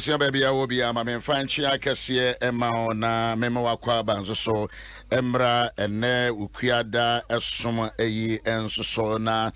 Abusia baby I will be a man Franchia Cassia Emma na Memo Aquaba so Emra and Ne Ukiada Esoma Eyi and so na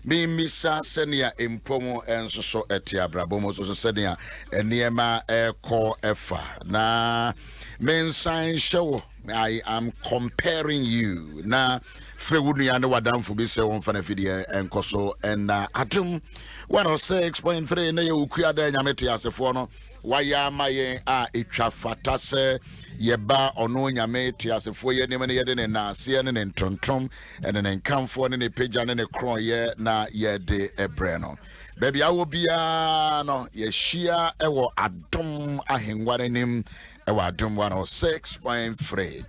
me misa senia impomo and so etia brabomo so senia eniema eko efa na men sign show I am comparing you na frewunu ya ne wadamfo bi se won fa na fidie enkoso and Adom 106.3 na ye ukuada nyamete asefo no waya maye a etwa fata se yeba ono nyamete asefo ye ne me ye de na se ne ntontrom ene ne nkamfo ne pagya ne kron ye na ye de ebre no baby awo bia no ye hia ewo Adom Ahengua nim ewo Adom 106.3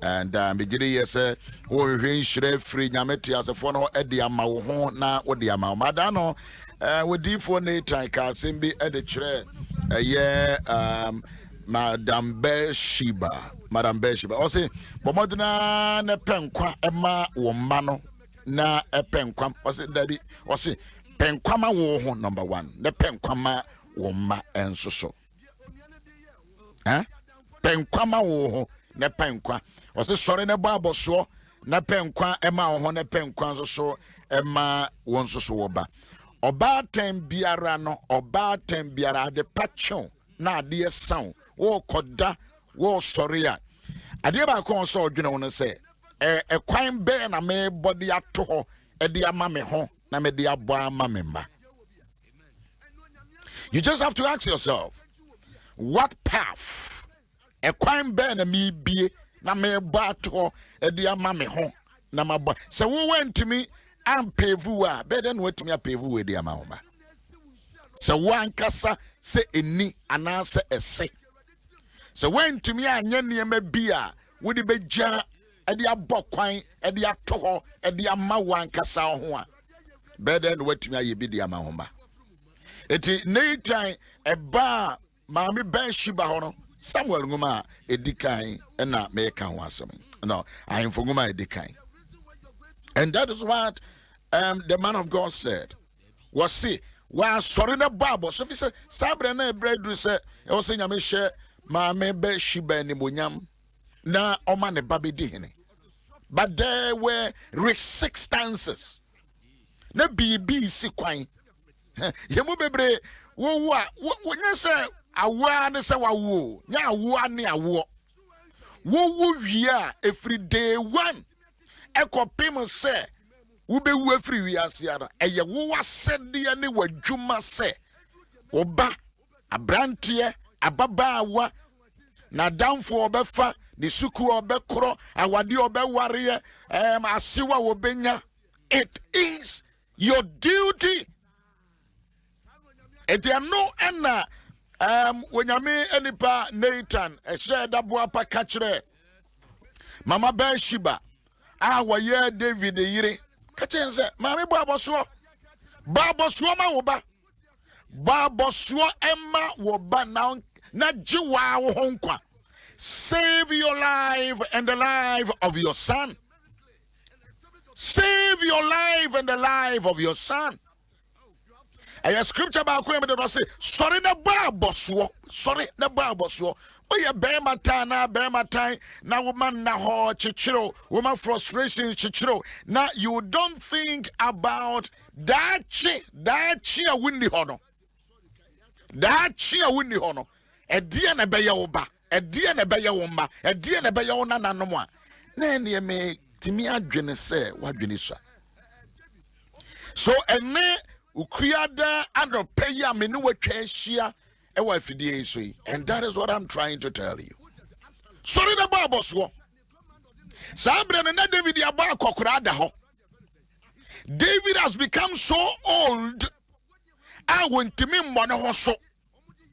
and begiri ye se wo hwen hire free nyamete asefo no e de ama wo ho na wo de ama mada no we for ne time ka simbi e de kire Madam Bishop o se bomodina na penkwa ema wo mma no na penkwa o se dabi o se penkwa ma wo ho number 1 na penkwa ma wo mma ensoso penkwa ma wo ho na penkwa o se sore ne ba aboso na penkwa ema wo ho na penkwa ensoso ema won soso wo ba oba tem biara no oba tem biara de pacho na ade sound wo koda wo sore a ade ba kon so odwene won se kwan be na me body ato ho e de ama me ho na me de abo ama me mba. You just have to ask yourself, what path kwan be na me bie na me bo ato ho e de ama me ho na mabo se wo went me am pevu a better no wetumi apevu we de ama homa se wankasa se eni anase ese se wentumi anya niema bia wo de begya e de abokwan e de atoho e de ama wankasa ho a better no wetumi aye bi de ama homa eti neitan eba maami Bishop ho no Samuel nguma edikan na meka ho asem no ahemfo nguma edikan. And that is what the man of God said. Was see, was sorry the Bible. So if he said, Sabre na bread say, I was saying, I may share my member Shiba ni Munyam na Omane Babi Dihine. But there were resistance. Na BB si kwine. Yemu bebre, wo say, awa ne say wo, nya awa ni awo. Wo wia every day one. Eko pim say ube wu free we asiara eye wo wasede ne wadwuma se oba abrantie ababaawa na damfo obefa ne suku obekro awade obeware asewa obenya. It is your duty. Etiano ena wonyame enipa Nathan sheda boapa kachre Mama Bishop waye David yire kachense mami babosuo ma woba babosuo emma woba na jiwa wo honkwa. Save your life and the life of your son. Save your life and the life of your son. A scripture about kwem de say sorry na babosuo oye bema time na woman na ho chichiro woman frustration chichiro. Now you don't think about that chi a windy hono e dia na be ye oba e dia na be ye woma e dia na be ye wona nanom a na ne me timi adwene se wadwene so ene ukuyada and pay ya me no watwa hia. And that is what I'm trying to tell you. Sorry the Bible so. Sabre na David yaba kokora da ho. David has become so old. I want to me mo ho so.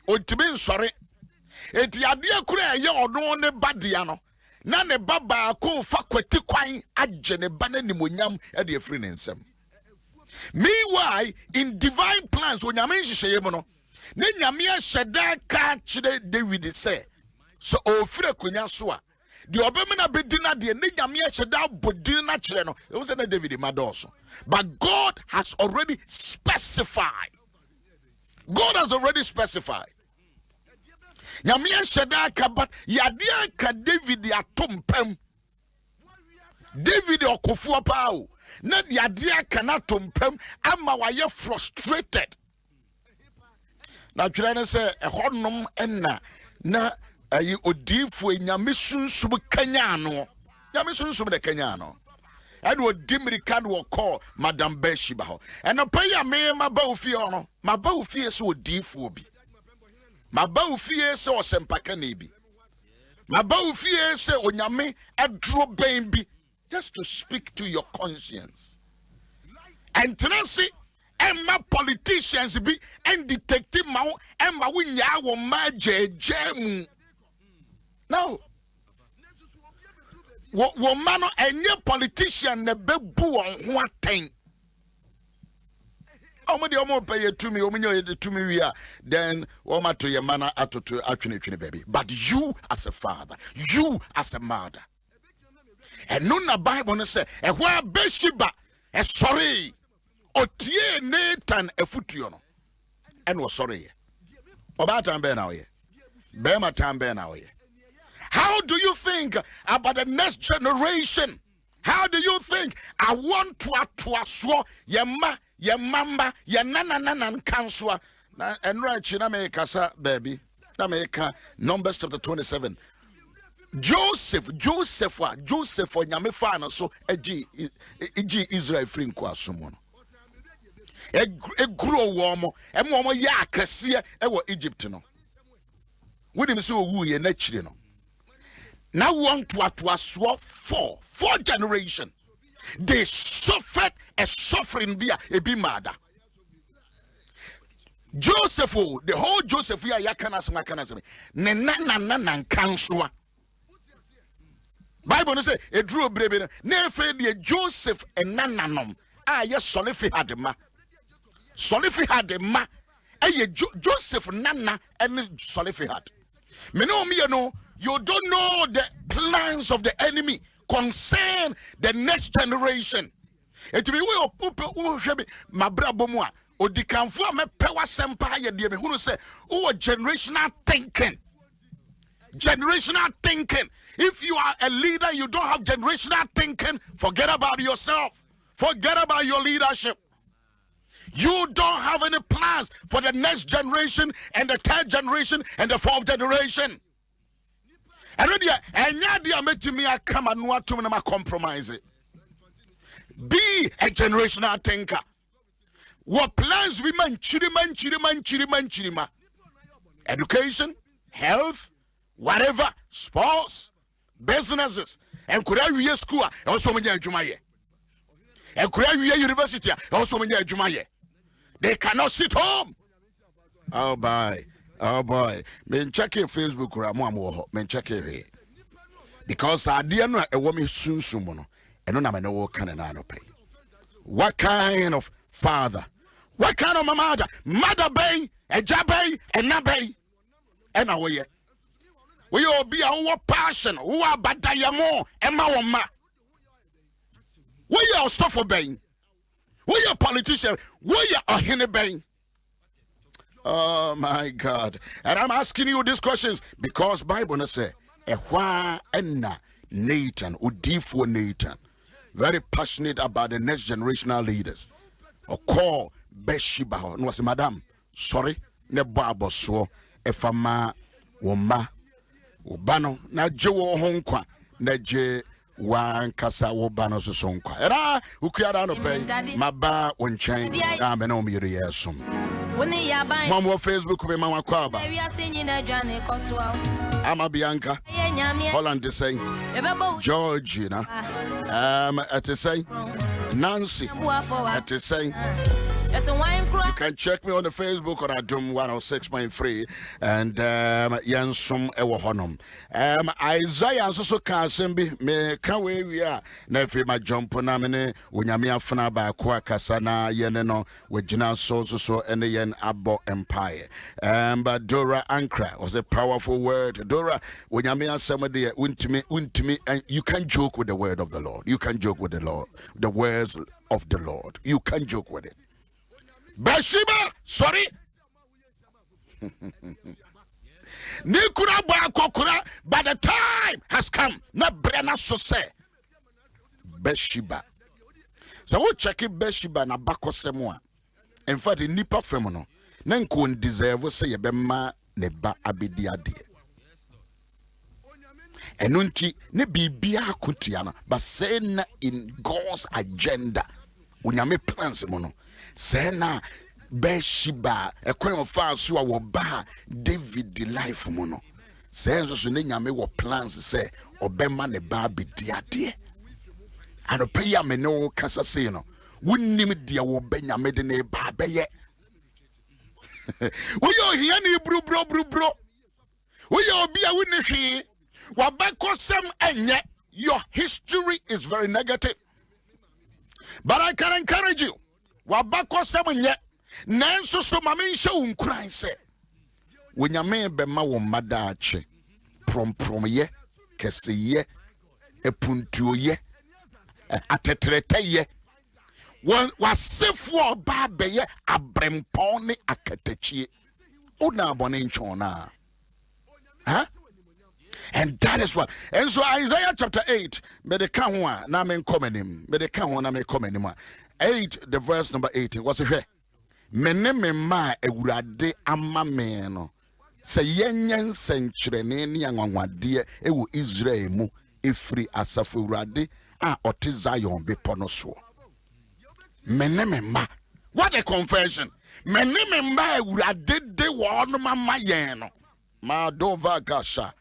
Ontimi sorry. Eti ade akura ye odo ne badia no. Na ne baba ko fa kwati kwan agye ne ba na nimonyam e de afri ne nsem. Meanwhile, in divine plans when nyame nhihye mu no ne nyame ahyeda ka kire David say so ofire konya so a de obemena bedina de ne nyame ahyeda bodin na kire no e was na David madoso. But God has already specified. God has already specified. Nyame sheda ka but yade ka David atompem. David okofuo pa o. Na yade ka na tompem ama waye frustrated. Na twere say ehonnom enna na ayi odifo nyame sunsum kanya no. Nyame sunsum de kanya no. And what Dimirika will call Madam Beshiba. And a pay me my bowfio, my bowfia so deep will be. My bowfia so sempakanebi. My bowfia say on yame a draw baby just to speak to your conscience. And Tennessee and my politicians be and detective mao and my win ya will jam. No. Woman and your politician ne bebu on what thing. Omo pay to me, to me we are then woma to your manner to actually baby. But you as a father, you as a mother. And nuna Bible say, e where Beshiba, e sorry, otie Nathan e futuono. And was sorry. Oba tambe na oye. Bema tambe na oye. How do you think about the next generation? How do you think I want to atwaswo yema yemamba yenanananan kanswa na enra na me kasa baby na me ka Numbers chapter 27. Joseph nyame fa no so egi Israel free nkwasomo no egro wo mo emo ya akase e wo Egypt no wodim se owu ye na chire no. Now want to atwaswo four generation. They suffered a suffering a be murder. Joseph, the whole Joseph ya yakanas makanasme. Nana kanswa. Bible say a drew brebe ne fe Joseph and nananom. Ah yes solifi hadema. Solifi hadema. Joseph nana and solifi had. Me no you don't know the plans of the enemy concern the next generation. It be we mabrabomwa odikanfo me pewa sempa ye de me hunu say o generational thinking. Generational thinking. If you are a leader, you don't have generational thinking, forget about yourself. Forget about your leadership. You don't have any plans for the next generation and the third generation and the fourth generation. And I come and want to compromise it. Be a generational thinker. What plans we man chirima. Education, health, whatever, sports, businesses, and could I be a school also when you're Jumaye. And could I be a university also when you're Jumaye. They cannot sit home. Oh boy, men check your Facebook or more, men check it. Because I didn't know a woman soon sumono, and no know what kind of pay. What kind of father? What kind of mother? Mother bay, a jabay, and nabay, and away. We all be our passion, who are badayamo, and mawama. We are suffer baying. We are politicians, we are henny baying. Oh my God. And I'm asking you these questions because Bible say Ehwa enna Nathan udifo Nathan very passionate about the next generational leaders. Or call Beshiba no was madam sorry ne babo so efama woma ubano na je wo honkwa na je wan kasa wo bano so sonkwa era ukuara no pay maba wonchen na me no mi yesom. Mama Facebook be mama kwaba. Ama Bianca. Holland is saying Georgina. At is saying Nancy. At is saying you can check me on the Facebook or Adom 106.3 and Yansum Ewo Honum. Isaiah so can sembi me can we are never my jump on amene unyamia fana ba kwa kasana yeneno with Jina so and the yen Abo Empire. But Dora Ankra was a powerful word. Dora unyamia somebody went to me and you can joke with the word of the Lord. You can joke with the Lord, the words of the Lord. You can joke with it. Bathsheba, sorry. Nikura ba kokura, but the time has come. Na brena so say Bathsheba. So we check it Bathsheba na bako semwa. In fact, the nipa femono. Nenko deserve say yebema neba abidi ade. Enunti ne bibia kutiana, but say na in God's agenda. Unyame plans mono. Say na Bathsheba a queen of far so ba David the life mono. Say so ne nyame wo plans say obema ne ba abidi ade. And pay ya me no kasa say no. Wunnim dia wo benyame de ne ba beye. We yo here ni bro. We yo be a wunni wabeko sem enye. Your history is very negative. But I can encourage you. Wabeko sem enye. Nanso so mame nche unkran se. Wenyame be ma wo madache. Prom ye, kese ye, epuntuo ye, atetrete ye. Wasefo ba beye abrempon ne akatechi. Una bone nchona. Huh? And that is what. And so Isaiah chapter 8, me de kan ho na me nkomenim. Me de kan ho na me komenim. 8 the verse number 18 was here. Mene me ma ewurade ama me no. Se yenyen senkyerene ne anwanwade ewo Israel mu efri asafo ewurade a ote Zion bepo no so. Mene me ma. What a confession. Mene me ma ewurade de wo no mama yen no. Ma dova gasha.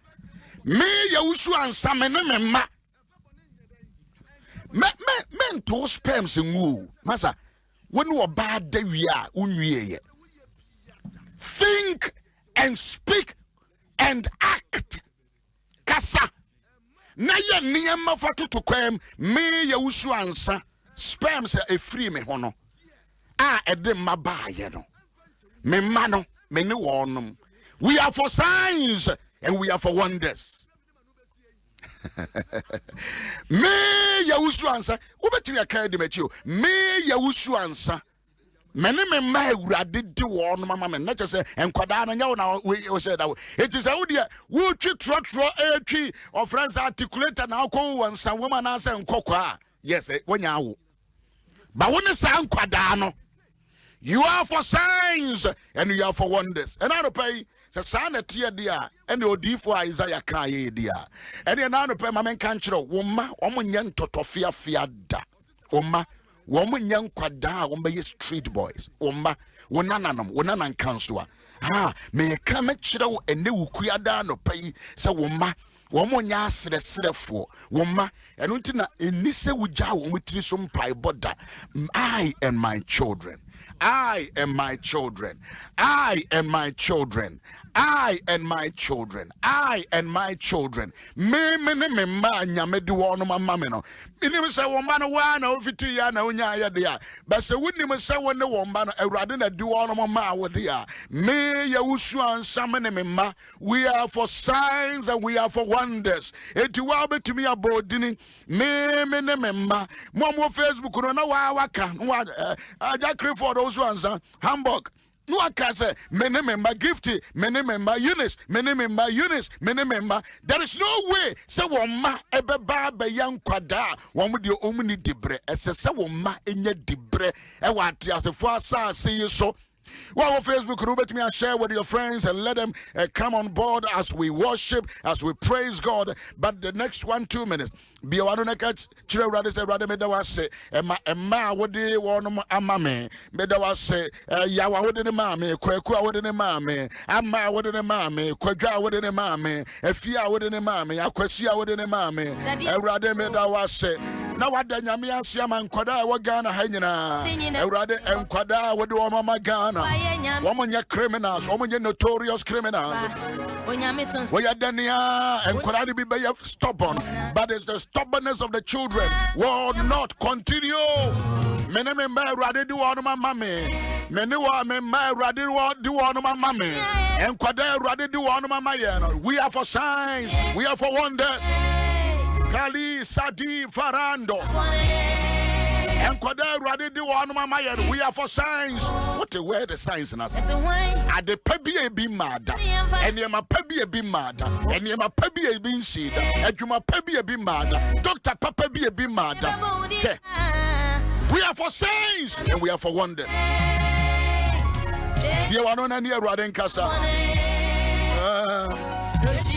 Me Owusu-Ansah mene me ma. Me to sperms ngu. Masa when you bad day we are unwie. Think and speak and act. Kasa. Na ye niyama fatu to kwem me Owusu-Ansah sperms a free me hono. Ede mabaye no. Me mano me ni wonum. We are for signs and we are for wonders. Me Owusu-Ansah ubetimi akade mechi me Owusu-Ansah mene me ma ewurade de wo no mama me na che enkwada na nya na we say that it is how dia wo twi trotro etwi of friends articulator na akọ wo nsa wo ma na say nkokwa yes wonya wo ba wo ne sa enkwada no you are for signs and you are for wonders and I don't pay sana tia dia and the odifo Isaiah kaye dia and the na no pay mamen kanchiro wo ma omonye ntotofia fia da oma woman young kwada wombe street boys oma wonananom wonanan kansoa me come chiro ene wukuada no pai se woma womonya asresrefo woma eno ntina enise wugya wo mutiri so mpai boda I and my children. I and my children. I and my children. I and my children. I and my children. Me ma nyame de wo no mama me no. Minim se wo ma no wa na ofiti ya na onya ya de ya. But se wunim se wo ne wo ma no awurade na de wo no mama wo de ya. Me Owusu-Ansah me ma. We are for signs and we are for wonders. Eti wa betumi abodini. Me ma. Mo Facebook no na wa waka. Aja Clifford Owusu-Ansah Hamburg. No akase mene member gifty mene member Eunice mene member Eunice mene member. There is no way se woma ebeba be yankwada womu de omuni dibre ese se woma enye dibre e wa atiasefo asase so. Well, Facebook, Robert, me and share with your friends and let them come on board as we worship, as we praise God. But the next 1-2 minutes, be a one on a catch. Children, rather say, rather, me da say, Emma, what do you want? Amame, me da say, Yawa, what did the mammy, Quakua, what did the mammy, Amma, what did the mammy, Quadra, what did the mammy, Efia, what did the mammy, Aquasia, what did the mammy, rather, me da say. Now what the Yamia Siaman Quada, what Ghana Hangina, rather, and Quada, what do Mama Ghana, woman, your criminals, woman, your notorious criminals. We are Dania and Quada be stubborn, but it's the stubbornness of the children will not continue. Many men rather do on my mammy, many women rather do on my mammy, and Quada rather do on my mayan. We are for signs, we are for wonders. Kali Sadi Farando And Koda Radi do one mama. We are for signs. What a word the signs in us. At the Pebby be mad. And Yama Pebby be mad. And Yama Pebby be seed. And Yama Pebby be mad. Dr. Papa be mad. We are for signs and we are for wonders. You are not near Raden Casa.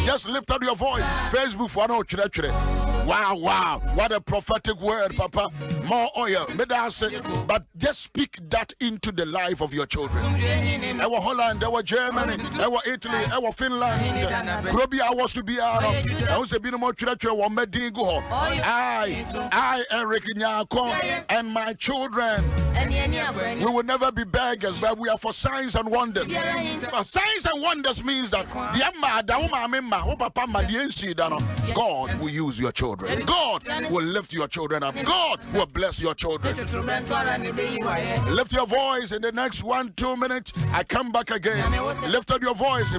Just lift up your voice. Facebook for no church. Wow, what a prophetic word, Papa. More oil, but just speak that into the life of your children. Our Holland, our Germany, our Italy, our Finland, Krobia was to be out. I was a bit more church or Medigo. I, Eric Nyako, and my children, we will never be beggars, but we are for signs and wonders. For signs and wonders means that God will use your children. God will lift your children up. God will bless your children. Lift your voice in the next 1-2 minutes. I come back again. Lift up your voice.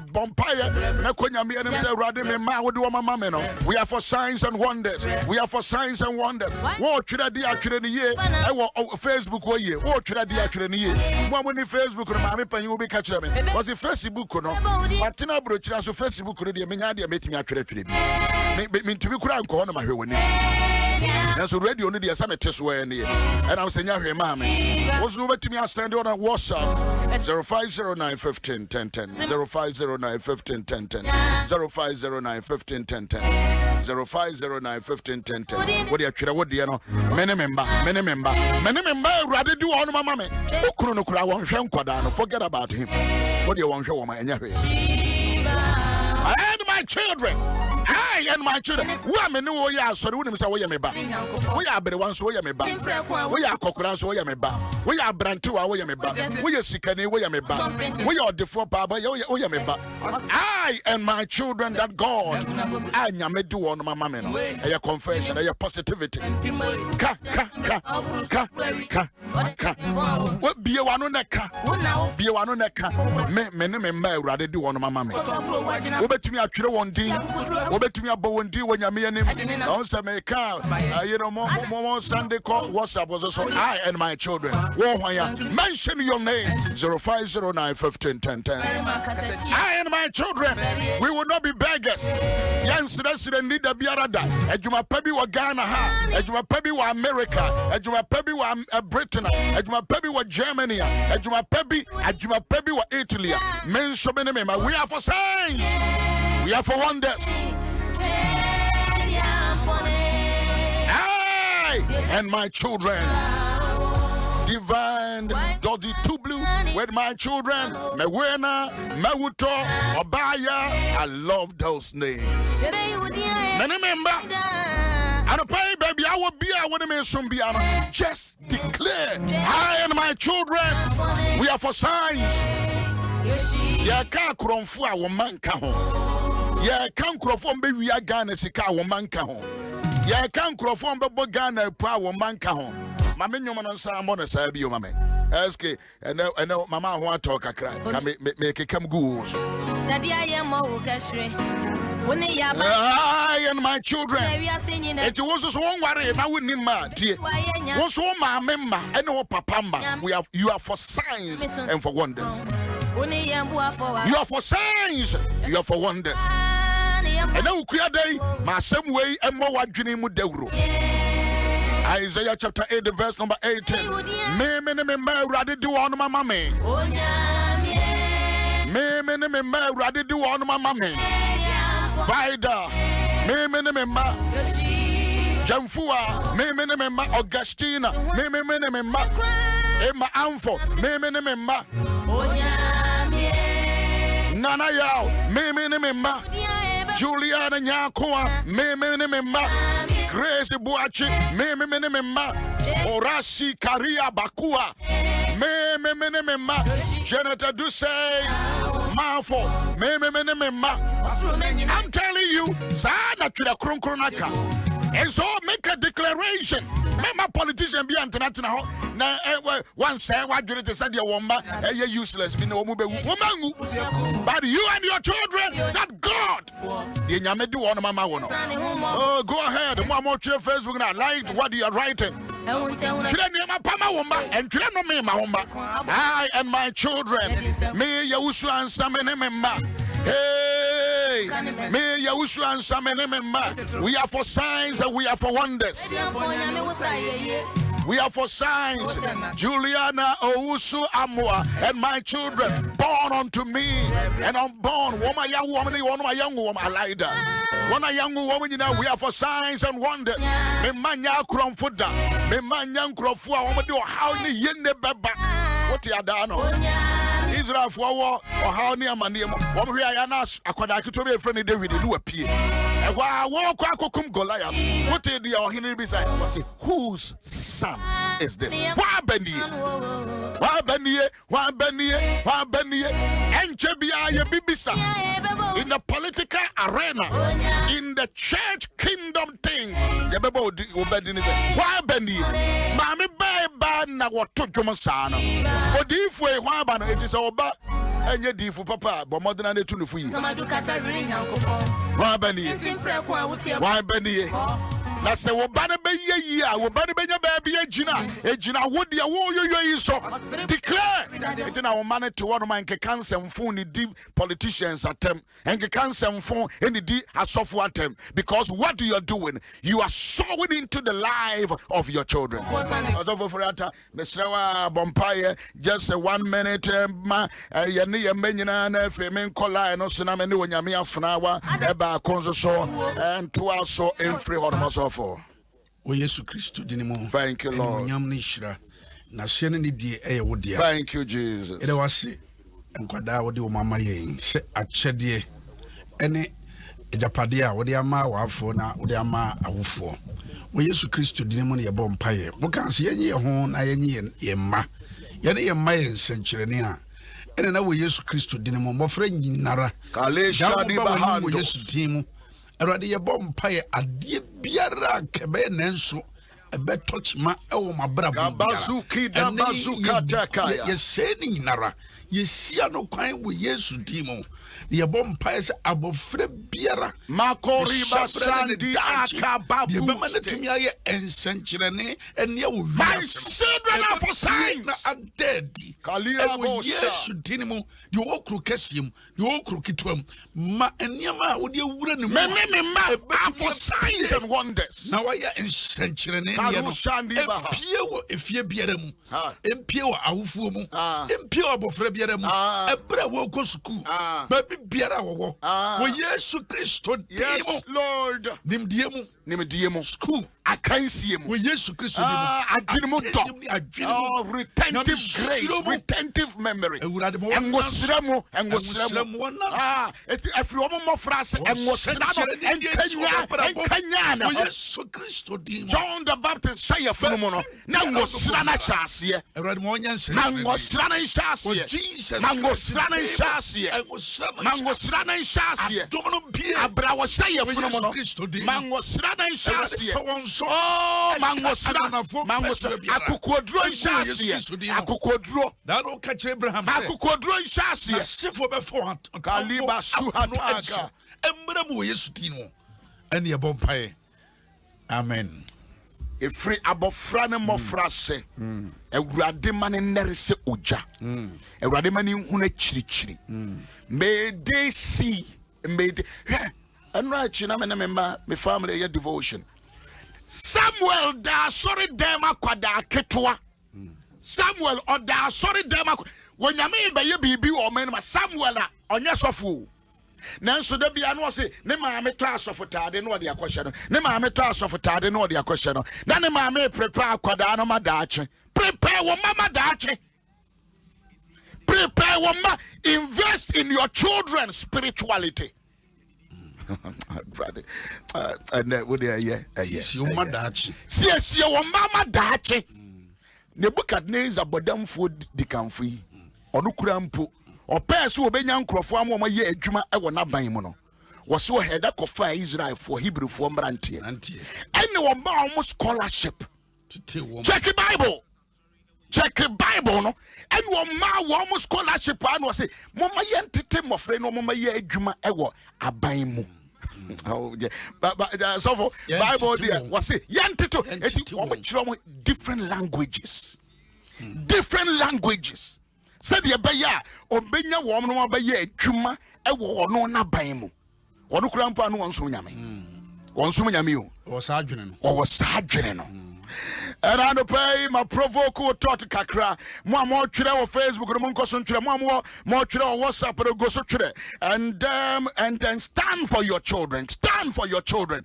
We are for signs and wonders. We are for signs and wonders. What should I do actually? Facebook way. What should I do actually? When Facebook, you will be catching me. Was it Facebook? No, Martina Bruchas, Facebook, meeting actually. Me to be crying, that's already only the assignment test way, and I was saying, Mammy, what's over to me? I send on a WhatsApp 0509 15 1010 0509 15 1010 0509 15 1010 0509 15 1010. What do you care? What do you know? Many member, rather do on my mammy. Forget about him. What do you want to show my and my children? I and my children. Women know we are so we say we ba. We are the ones we ba. We are cockroach we ba. We are brantu we ba. We are sikane we ba. We are the four baba we ba. I and my children that God I nyame do on my mama no. Your confession, your positivity. Ka. What be one on ka? Be one on ka. Me rather do on my mama. We bet me actually one day. To me about when you're me and him. Also, make more Sunday call WhatsApp was also I and my children. Mention your name 0509 15 1010. I and my children, we will not be beggars. Yes, that's the need to be a and you maybe wa Ghana, and you maybe wa America, and you maybe wa Britain, and you maybe wa Germany, and you maybe wa Italy. Mention my name. We are for signs. We are for wonders. I and my children. Divine Dodi Tublu with my children. Mewena, Mewuto, Obaya. I love those names. Remember, and pray, baby, I will be a woman. Just declare, I and my children, we are for signs. Ya can't crom for a woman. Ya can't crofon be we are Ghana Sika woman kahon. Ya can't crofon be Ghana power man kahon. Mamma Numan Sam on a Sabi, mamma. Ask and now Mamma want to talk a crack. Make it come good. Daddy, I am more cashre. I and my children. It was just one worry, and I wouldn't need my dear. What's all my member and no papamba? You are for signs and for wonders. You are for signs, you are for wonders. And now, day, my same way, and more what you need with the Isaiah chapter 8, verse number 18. Me rather do on my mammy. Me rather do on my mammy. Vida, me Jamfua, me Augustina, me Emma Amfo, me Nana Yao, me Juliana Nyakoa, me Grace Buachi, me Orashi Karia Bakua, me Janata Dusay, Mafo, me I'm telling you, Sana to the Kronaka. And so make a declaration. Remember, politician be international. Now, one say, what do you say, your woman? You're useless. But you and your children, that God. Oh, go ahead. One more Facebook now. Like what you are writing. I and my children, me Yaw Owusu-Ansah me. Hey, me Yaw Owusu-Ansah me. We are for signs and we are for wonders. We are for signs. Juliana Owusu-Amwa and my children born unto me, and unborn. One young woman, one young woman, Alida. One young woman, you know, we are for signs and wonders. Me manya kromfuda, me manya krofua. Woman do how ni yende beba. What ya dano? Israel for war or how near Maniam. What we are anas. Akwada kitobe friend David do appear. And while walk Kwakum Goliath, what did the Henry beside? Whose son is this? Why Benny? Why Benny? Why Benny? Why Benny? And Jebia Bibisa in the political arena, in the church kingdom things. Why Benny? Mammy Baba, what took Jomasana? But if we want it is over, and you do for Papa, but more than a tune for you. Why Benny? Why Benny? Na se wo ba na be ye a wo ba na be nya ba bia ejina wo de wo yo so declare it na wo man to one man ke cancel phone ni di politicians attempt and ke cancel phone any di asofo attempt, because what you are doing, you are sowing into the life of your children. Adom for ata mesrawa bompaye just 1 minute ma ye ne ye menyina na fe men kola no so na me ne wonyame afnawa e ba konso so and to also in free hormoso for Yesu Christo dinimo. Thank you, Lord. Thank you, Jesus. Ede wase enkwada wode o mama yen se achede ene ejapade a wode ama wafo na wode ama awofo. Yesu Christo dinimo ne yebo mpaye. Wo kan se yenye ho na yenye yemma. Yene yemma yen senkyerene a ene na Yesu Christo dinimo mofra nyinara. Kale shadi bahando Yesu dimu. Erade yebo mpaye ade biara kebe nenso ebe touch ma ewo mabra bazuki da bazuka takaya ye se ni nara ye sia no kwan wo Yesu dimo ye bom paese abofre biara makori basandi akababu ye bema na tumi aye ensenkyerene ene wo wiase children for signs na dead kalia bo Yesu dimo ye okru kesiem ye okru kitwam ma eniama wo de wura ne me for signs and wonders na waya ensenkyerene empie wo efie biara mu empie wo awufuo mu empie wo abofra biara mu ebra wo kosuku baby biara wo Yesu Christo dimo. Yes Lord nimdie mu school akansie mu Yesu Christo dimo adwinmu do retentive grace retentive memory engosramu efri omo mofra se engosra no enkanya na Yesu Christo dimo John the Baptist say afuno no na engosra na hyase na engosra na hyase Jesus na engosra na hyase na engosra na hyase abra wo say afuno no mangosra na hyase oh mangosra akukodro hyase akukodro that o catch Abraham akukodro hyase sefo be for kaliba suhataka emra mu Yesu dimo ene ye bompae amen. Efri abofra ne mofra se ewurade mane nere se oja ewurade mane huna chirichiri may they see may they enra chi na me family ye devotion Samuel da sorry dem akwada ketwa Samuel or da sorry dem wonyame be ye bibi o men ma Samuel a onye sofo nanso da bia no se ne maame to asofotade no de akwhye no ne maame to asofotade no de akwhye no na ne maame prepare akwada no madaache prepare wo mama daache prepare wo ma invest in your children's spirituality brother and what they yes you madaache sie wo mama daache Nebukadnezar bodamfo dikamfo yi onu kura mpo opese obenya nkrofo am ye adwuma e wo naban mu no wo se wo heda kofa Israel for Hebrew for mbrante ene wo ba om scholarship check the Bible no ene wo ma wo scholarship an wo se moma ye ntete mofre no moma ye adwuma e wo aban mu Oh yeah, but so for Bible there was say yantito different languages, different languages. Said the baya obenya wo no baya adwuma e wo no na ban mu. Ono kura mpa no wonso nyame. Wonso nyame o. O sa adwene no. O sa adwene no. And I pay my provoke talk to kakra. More chile on Facebook, the monko son chile, more chile on WhatsApp, but go so chile. And then stand for your children. Stand for your children.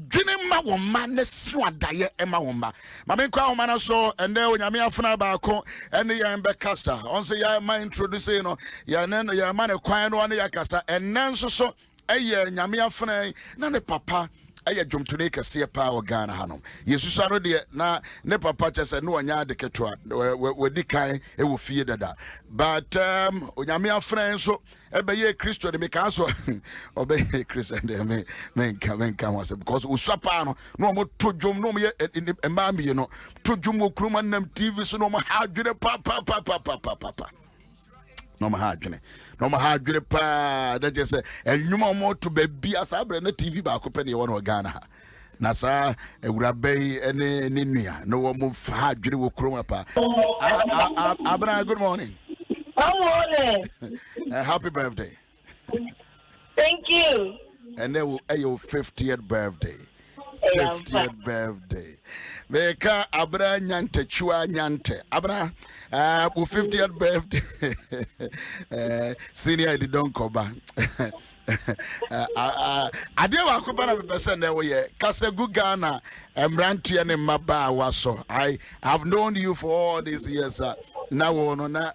Jinema woman neswa daye ema womba. Mame kwa womana so and then when yami afuna bako and the yambekasa. On say ya ma introduce no ya nen ya man kwa no ya kasa and then so nyami afuna na ne papa. Aya jom to make a see power Ghana Hanum. Yesu no de na ne papa chese no anya de ketwa we di kan e wo fie dada. But onyame afran so ebeye Christo de meka so obeye Christian de men come was because usapa no mo to jom no mo ye emami no to jom wo kruma nam TV so no mo ha dwene papa. No ma hadwene no ma hadwene pa that just enwuma mo to baby asabre na TV ba ko pe ne won Ghana ha na sa ewurabai ene nua no wo mo hadwene wo kroma pa. Abra, good morning. Good morning. Happy birthday. Thank you. And then your 50th birthday. 50th birthday. Meka abra nyante chua nyante. Abra 50th birthday. Senior di don koba. Ade wa ko bana person na we kase gu Ghana emrantie ne maba waso. I have known you for all these years. Na wono na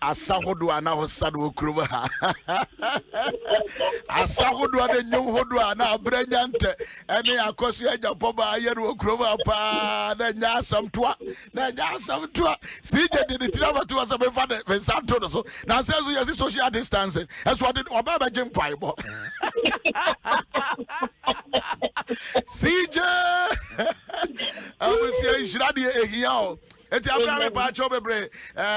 asahodo ana hosado okruba asahodo ana nyhodo ana abranyante ene akoso ajapoba ayeru okruba pa na nyasam toa sije de tiraba to asabe fa de santo so na says we social distancing as what did obaba jim paibo sije awusia ishirade ehia eti Abraham pa cho bebre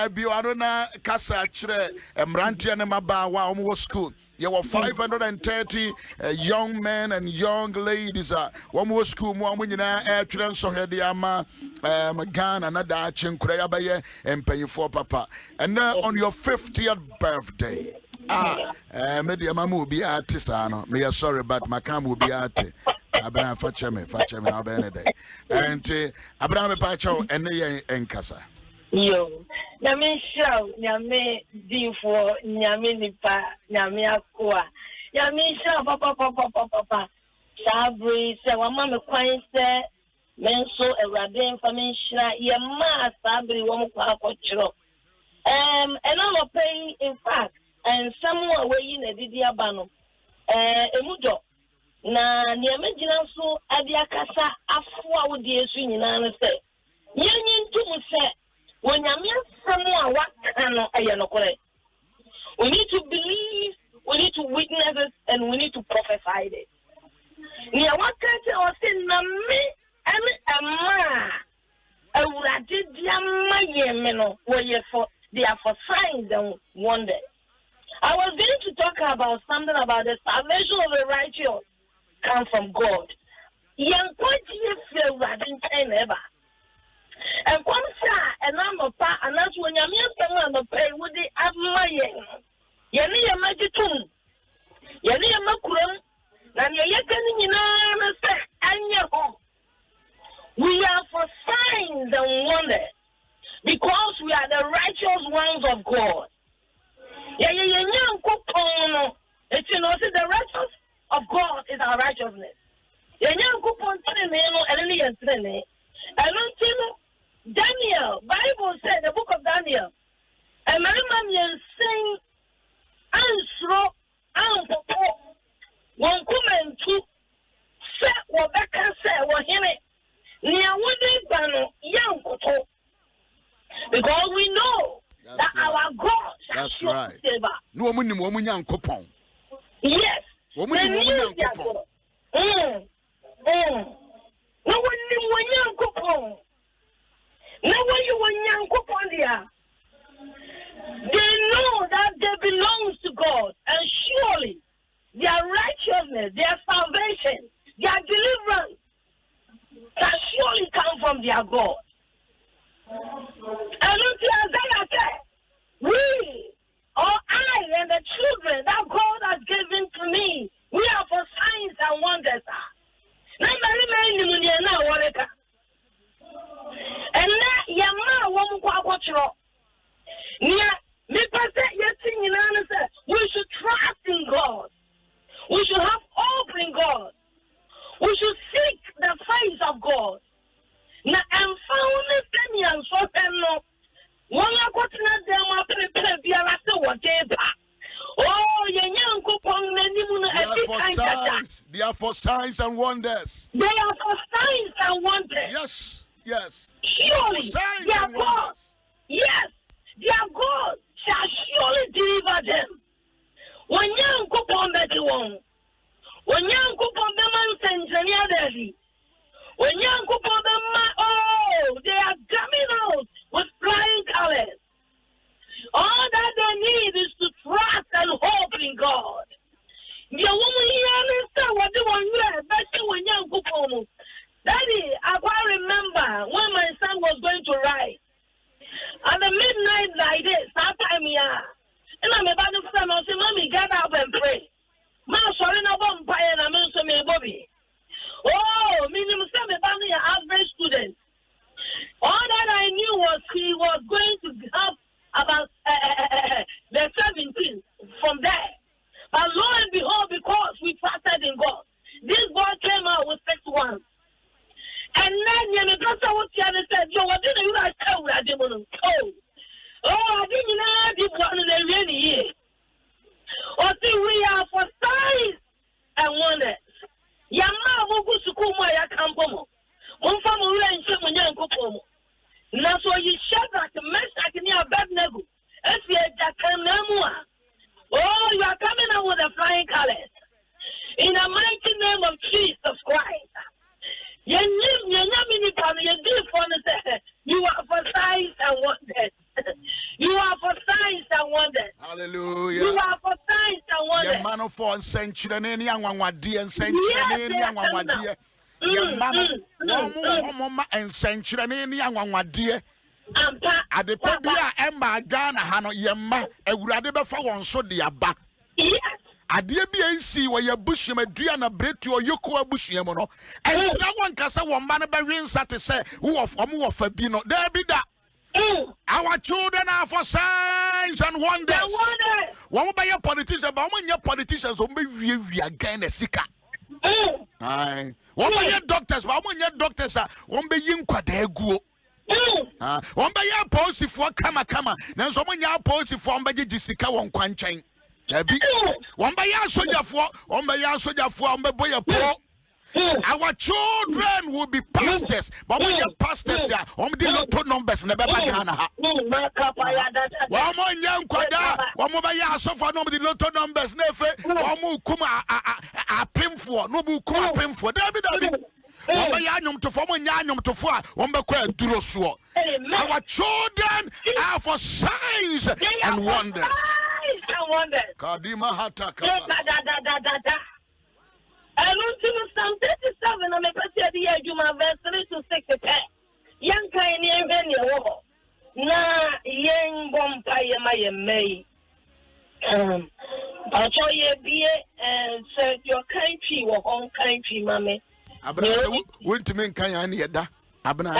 biwano na kasa kire emrantia ne maba wa omo school. There were 530 young men and young ladies one more school mo nyina atwere so hede ama Ghana na da chinkura ya baye empanyifo papa. And on your 50th birthday media mama obi artist no me sorry but makam obi arte Abraham facheme na benede and Abraham pacho ene yen enkasa yo nyame show nyame difo nyame nipa nyame akwa nyame show papa sabri se wa mama kwan se menso ewrade information ye ma sabri wo mko akochiro and I'm paying in fact and someone we in didi abano emudo na niame gina so ade akasa afo a wodi esu nyina no se yenyi ntum se wonyame asamo a waka no aye no kore. We need to believe, we need to witness it, and we need to prophesy it. Ni waka se o se na me ene ama awurade dia maye me no wo ye for they are for signs and wonders. I was going to talk about something about the salvation of the righteous come from God. Young quantity feel radin time ever. And one star and I'm a pa and that's when you're someone to pay with the admiring. Yanni a magitum. Yanni a macurum. And you're getting and your home. We are for signs and wonders because we are the righteous ones of God. It's the righteous of God is our righteousness. Daniel, Bible said, the book of Daniel, and man sing ansro anpopo one woman to set what Becca said was him near woody bano young koto because we know that our God. That's right. No woman young coupon. Yes. Woman young coupon. No one young coupon. No one you young coupon there. They know that they belong to God, and surely their righteousness, their salvation, their deliverance can surely come from their God. And we, or I and the children that God has given to me, we are for signs and wonders. And that Yama won't go watch you. We should trust in God. We should have hope in God. We should seek the face of God. Now, I'm found this thing and so no. One I got to them up and be a whatever. Oh, they are for signs and wonders. They are for signs and wonders. Yes, yes. Surely, their God, yes, their God shall surely deliver them. When young coupon that you want, when young coupon the man sends any other, when young coupon the man, oh, they are coming out with flying colors. All that they need is to trust and hope in God. The woman here understand what they want you, especially when young coupon. Daddy, I quite remember when my son was going to ride. At the midnight like this, sometime here. And I'm about to say, I say, Mommy, get up and pray. Ma, sorry, no one pay and I'm also me, Bobby. Oh, minimum 7 an average student. All that I knew was he was going to have about the 17 from there. But lo and behold, because we trusted in God, this boy came out with 6-1. And then the pastor was here and said, yo, what did you guys tell me? I didn't want to tell. Oh, I didn't know I did one in the rainy year. Oh, see, we are for signs and wonders. Yama wogu sukuma ya kampomo. Mumfa mwule nche mwenye nkupomo. Na so you Shadrach, Meshach, and Abednego. If you are oh, you are coming out with the flying colors. In the mighty name of Jesus Christ. You are for signs and wonders. You are for signs and wonders. Hallelujah. You are for signs and wonders. Your man of 4 century and any young one, dear, and century and any young one, dear. Your man and century and any young one, dear. At the Pabia Emma Ghana, Hano, Yamma, a Radeba for one so dear back. Yes. A dear BAC where your bush, my Diana Brit to a Yoko bush, Yamono. And that one Casa, one man by Rinsa to say, who of Fabino, there be that. Our children are for signs and wonders. One by your politicians, but when your politicians will be again a sicker. Aye. One by your doctors, but when your doctors are one by you, Quadego. One by your policy for Kama, then someone your policy for Jessica one quanchain. One by your soldier for, one by your soldier for, one by your poor. Our children will be pastors, but when your pastors are on the lotto numbers, never Ghana. One more young quada, one more by so far, nobody lotto numbers, never, one more kuma a pim for, no kuma pim for, David. One by Yanum to form Yanum to four, one by Quail Durosuo. Our children are for signs and wonders. Kadima Hataka. And until Psalm 37, I'm a person here, you my verse 3 to 6. Young kind of na young bompire, my may. But you be and said your country or home country, mammy. Abra, went to make Kayani, Abna.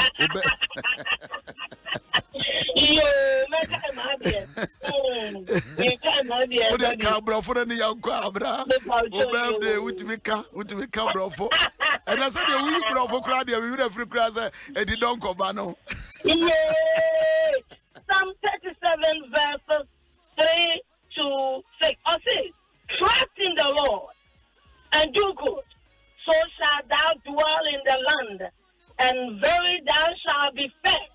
You make a cabra for any young cabra. Birthday, which we come, bro. And I said, we bro for crowd, we would have free class, and you don't come, no. Psalm 37, verses 3 to 6. I say, trust in the Lord and do good, so shalt thou dwell in the land, and very thou shalt be fed.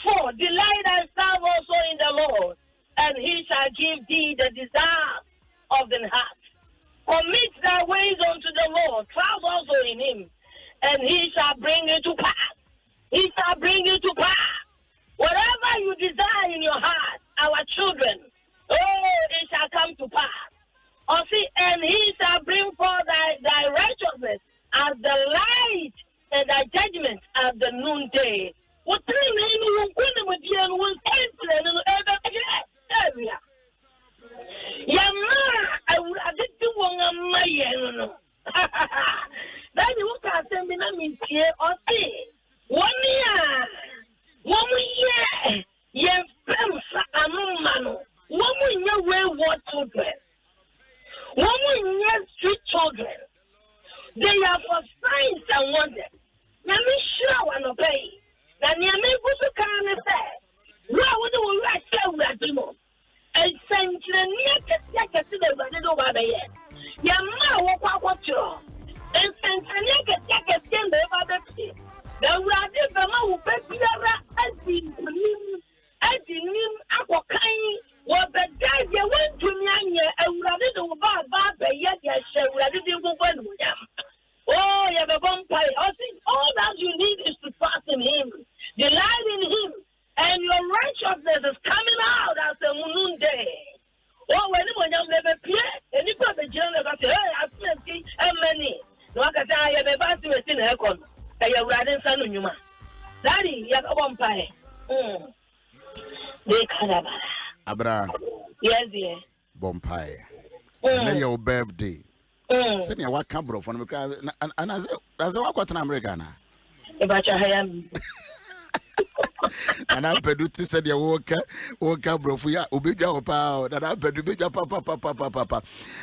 For delight thyself also in the Lord, and he shall give thee the desire of the heart. Commit thy ways unto the Lord, trust also in him, and he shall bring it to pass. He shall bring it to pass. Whatever you desire in your heart, our children, oh, it shall come to pass. And he shall bring forth thy righteousness as the light and thy judgment as the noonday. What I did do one on my yen. Then you can send me here or say 1 year. 1 year. Yes, among man. 1 year wayward children. 1 year street children. They are for signs and wonders. Let me show and obey. Then you may go to kind of say, why would you like to have you? And send the near to the over there. Your mouth walk what you and send the naked jacket stand over the sea. The Radi Bama will be as the name Aquakai, what the guy you went to me and Radi the Baba, yet you shall Radi the woman with them. Oh, you have a vampire. I think all that you need is to trust in him, delight in him, and your righteousness is coming out as a moon day. Oh, when you never play, and you got the general that say, hey, I spent many. No, I can say, I have a vast in a con. And you're riding son of you, man. Daddy, you have a vampire. They can't Abra. Yes, dear. Vampire. And your birthday. Send me a what camera from the and as a what in America. About your hand. And I peduti said you walk bro for ya ubija opa that I pedu papa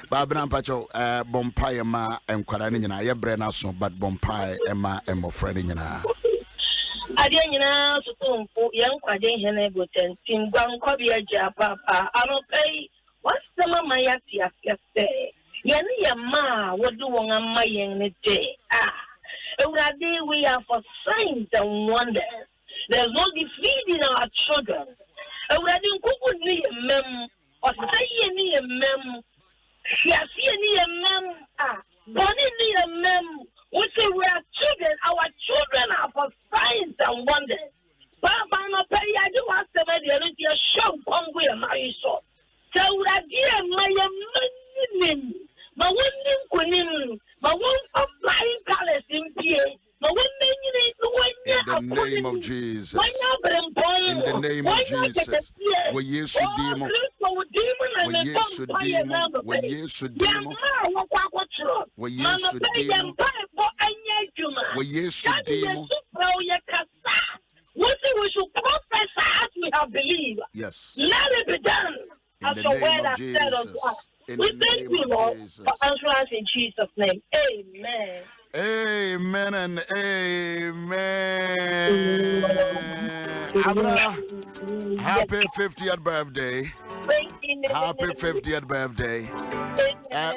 Babra Pacho Bompire ma and Quaranina ya brena so but Bompire Emma and my friend in I didn't know so young Quadin Hennegoten, Tim Bankobia Papa. I don't pay what's the mamma yesterday. Yanni ma what do on my young day? We are for signs and wonders. There's no defeat in our children. We are doing good near mem or say near mem. She near mem. Body near mem. We say we are children. Our children are for signs and wonders. Papa, no pay. I do ask them to show Congo and my soul. So we are dear my name. My one name, my one flying colors in PA. In the name of Jesus. In the name of Jesus. We yes demon. We yes demon. We yes demon. We yes demon. We yes demon. What we should prophesy as we have believed. Yes. Let it be done. As your word has said unto us. We thank you, Lord, for answering us in Jesus' name. Amen. Amen and amen. Abra, happy 50th birthday. Happy 50th birthday.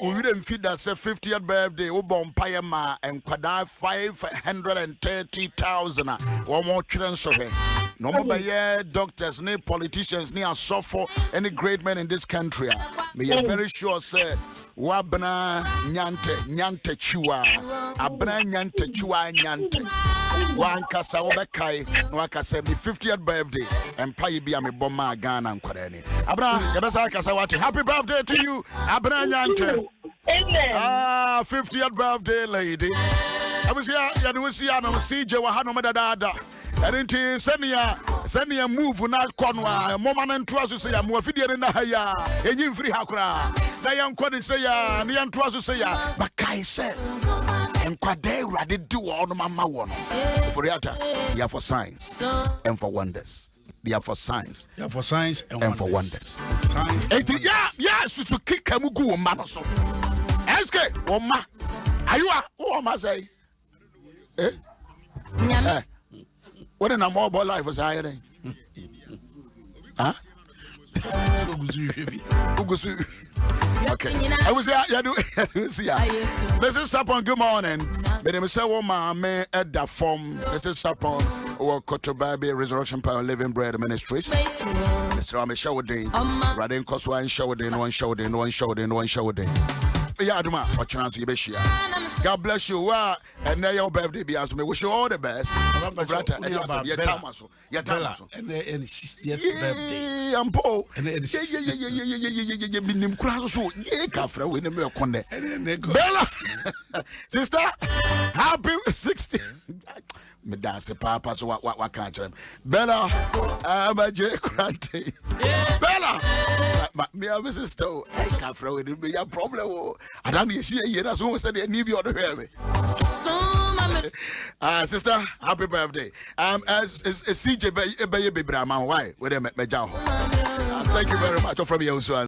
We didn't feed us a 50th birthday. We born Payama and Quada 530,000. One more children so here. No more doctors, no politicians, no suffer any great men in this country. Me are very sure said. Wabna nyante chua abna nyante chua nyante wankasa obekai wakasa me 50th birthday empire bia me bomma Ghana nkwarani abna yebesa kasa wati happy birthday to you abna nyante. Amen. 50th birthday lady. I was here ya no see ya no CJ wa hano medada enti senia move na konwa moma na ntroaso se ya mo afidie na haya enyi mfiri hakura na yankɔ say ya na yantroaso se ya bakai se enkwade urade di wo no mama wo no for yata they are for signs and for wonders. They are for signs. They are for signs and for wonders. Signs. Yeah, susu kika mugu wo ma no so. Eske wo ma ayua wo ma say what in a mobile life was hiring? Huh? Okay. I was here. Mrs. Sapon, good morning. My name is Woman at the form. Mrs. Sapon, or Kotobabi Resurrection Power Living Bread Ministries. Mr. Ame Showday. Radin Koswa and Showday, one Showday, one Showday, one Showday. Yeah, Adoma, what chance you be share. God bless you. And now your birthday be as me. Wish you all the best. And 60th birthday. ampo. Yeah. Minim kura so ye kafra we ne me konde. Bella. Sister, happy 60. Me dance papa so what can I Bella, I'm a J Grante. Bella, me a sister. I can't throw it. Be a problem. I don't see a year. That's what said. They need you to hear me. Sister, happy birthday. CJ, baby, Brahman. Why? Where they met me down. Thank you very much from Yaw Owusu-Ansah.